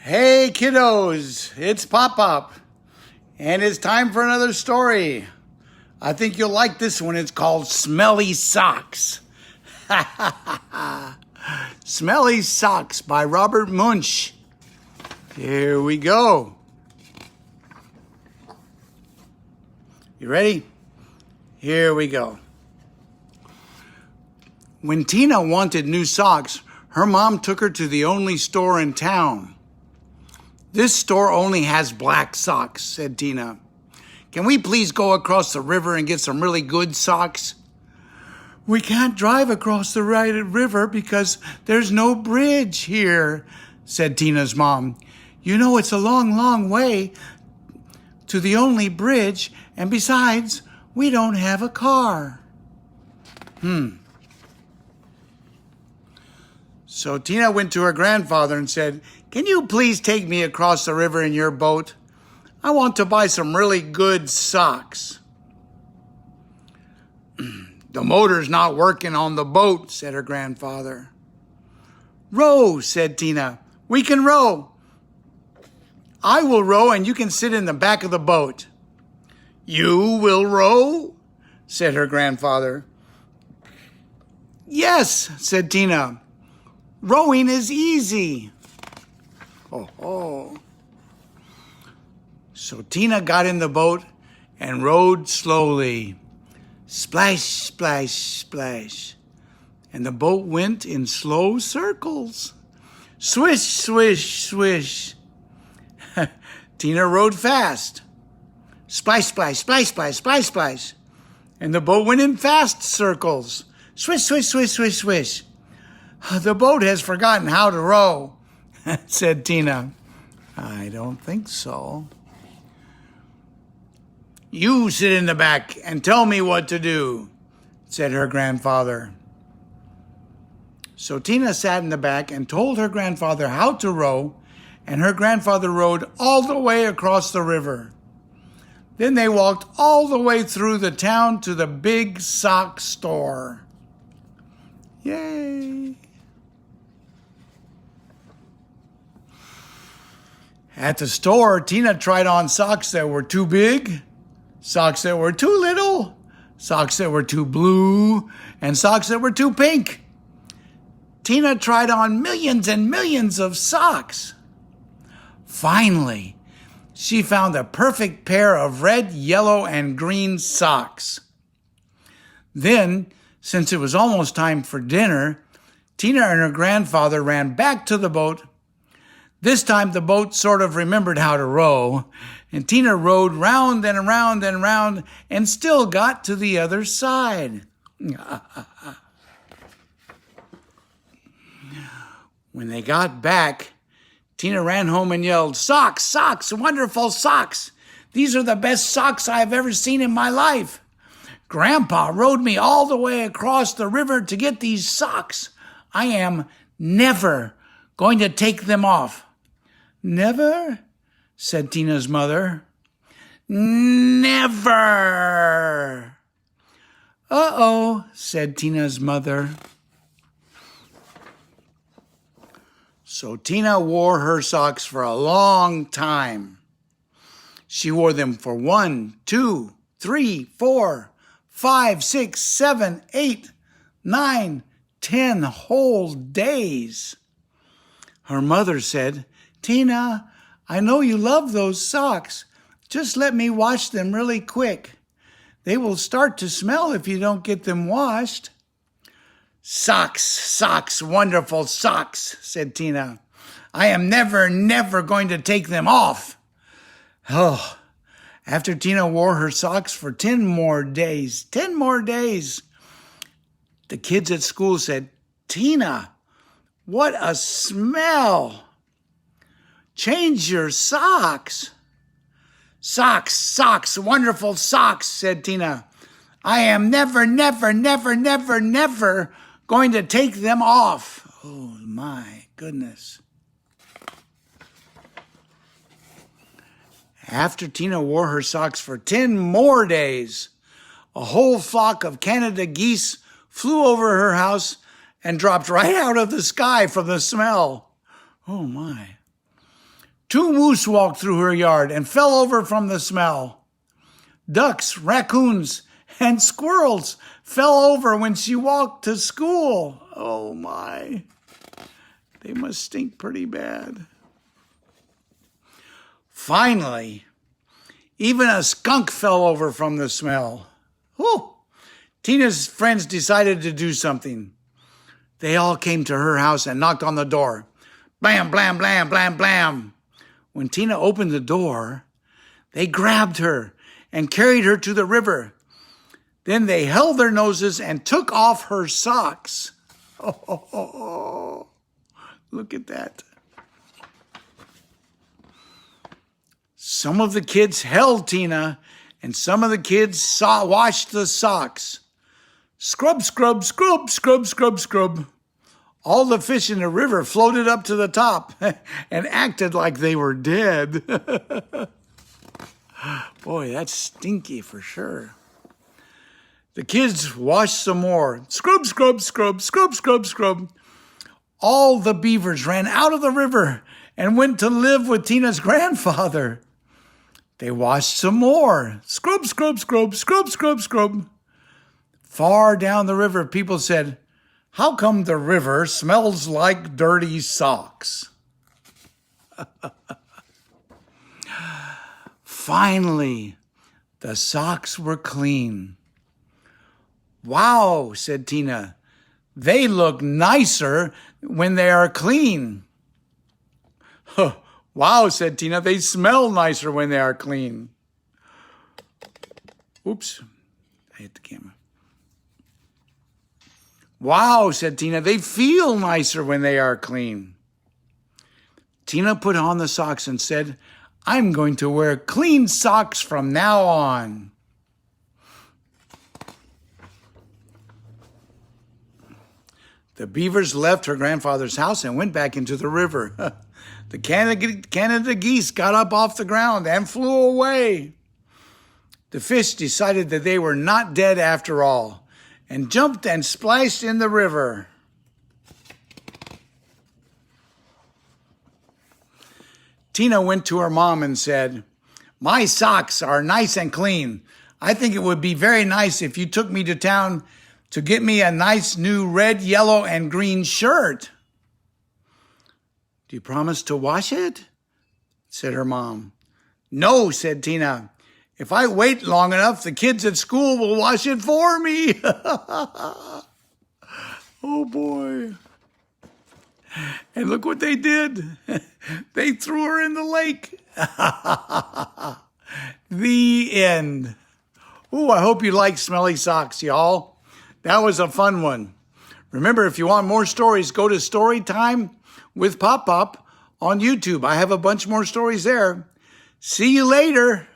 Hey kiddos, it's Pop-Pop, and it's time for another story. I think you'll like this one. It's called Smelly Socks. Smelly Socks by Robert Munsch. Here we go. You ready? Here we go. When Tina wanted new socks, her mom took her to the only store in town. "This store only has black socks," said Tina. "Can we please go across the river and get some really good socks?" "We can't drive across the river because there's no bridge here," said Tina's mom. "You know it's a long, long way to the only bridge, and besides, we don't have a car." So Tina went to her grandfather and said, "Can you please take me across the river in your boat? I want to buy some really good socks." "The motor's not working on the boat," said her grandfather. "Row," said Tina. "We can row." "I will row and you can sit in the back of the boat." "You will row?" said her grandfather. "Yes," said Tina. "Rowing is easy." Oh. So Tina got in the boat and rowed slowly. Splash, splash, splash. And the boat went in slow circles. Swish, swish, swish. Tina rowed fast. Splash, splash, splash, splash, splash, splash. And the boat went in fast circles. Swish, swish, swish, swish, swish. "The boat has forgotten how to row," said Tina. "I don't think so." "You sit in the back and tell me what to do," said her grandfather. So Tina sat in the back and told her grandfather how to row, and her grandfather rowed all the way across the river. Then they walked all the way through the town to the big sock store. Yay! At the store, Tina tried on socks that were too big, socks that were too little, socks that were too blue, and socks that were too pink. Tina tried on millions and millions of socks. Finally, she found a perfect pair of red, yellow, and green socks. Then, since it was almost time for dinner, Tina and her grandfather ran back to the boat. This time the boat sort of remembered how to row, and Tina rowed round and round and round and still got to the other side. When they got back, Tina ran home and yelled, "Socks, socks, wonderful socks! These are the best socks I have ever seen in my life. Grandpa rowed me all the way across the river to get these socks. I am never going to take them off." "Never?" said Tina's mother. "Never!" "Uh-oh," said Tina's mother. So Tina wore her socks for a long time. She wore them for 1, 2, 3, 4, 5, 6, 7, 8, 9, 10 whole days. Her mother said, "Tina, I know you love those socks. Just let me wash them really quick. They will start to smell if you don't get them washed." "Socks, socks, wonderful socks," said Tina. "I am never, never going to take them off." Oh, after Tina wore her socks for 10 more days, the kids at school said, "Tina, what a smell! Change your socks." "Socks, socks, wonderful socks," said Tina. "I am never, never, never, never, never going to take them off." Oh, my goodness. After Tina wore her socks for 10 more days, a whole flock of Canada geese flew over her house and dropped right out of the sky from the smell. Oh, my. 2 moose walked through her yard and fell over from the smell. Ducks, raccoons, and squirrels fell over when she walked to school. Oh my, they must stink pretty bad. Finally, even a skunk fell over from the smell. Whew. Tina's friends decided to do something. They all came to her house and knocked on the door. Blam, blam, blam, blam, blam. When Tina opened the door, they grabbed her and carried her to the river. Then they held their noses and took off her socks. Oh, look at that. Some of the kids held Tina, and some of the kids washed the socks. Scrub, scrub, scrub, scrub, scrub, scrub. All the fish in the river floated up to the top and acted like they were dead. Boy, that's stinky for sure. The kids washed some more. Scrub, scrub, scrub, scrub, scrub, scrub. All the beavers ran out of the river and went to live with Tina's grandfather. They washed some more. Scrub, scrub, scrub, scrub, scrub, scrub. Far down the river, people said, "How come the river smells like dirty socks?" Finally, the socks were clean. "Wow," said Tina, "they look nicer when they are clean." "Wow," said Tina, "they smell nicer when they are clean." Oops, I hit the camera. "Wow," said Tina, "they feel nicer when they are clean." Tina put on the socks and said, "I'm going to wear clean socks from now on." The beavers left her grandfather's house and went back into the river. The Canada geese got up off the ground and flew away. The fish decided that they were not dead after all and jumped and splashed in the river. Tina went to her mom and said, "My socks are nice and clean. I think it would be very nice if you took me to town to get me a nice new red, yellow, and green shirt." "Do you promise to wash it?" said her mom. "No," said Tina. "If I wait long enough, the kids at school will wash it for me." Oh boy. And look what they did. They threw her in the lake. The end. Oh, I hope you like Smelly Socks, y'all. That was a fun one. Remember, if you want more stories, go to Storytime with Pop Pop on YouTube. I have a bunch more stories there. See you later.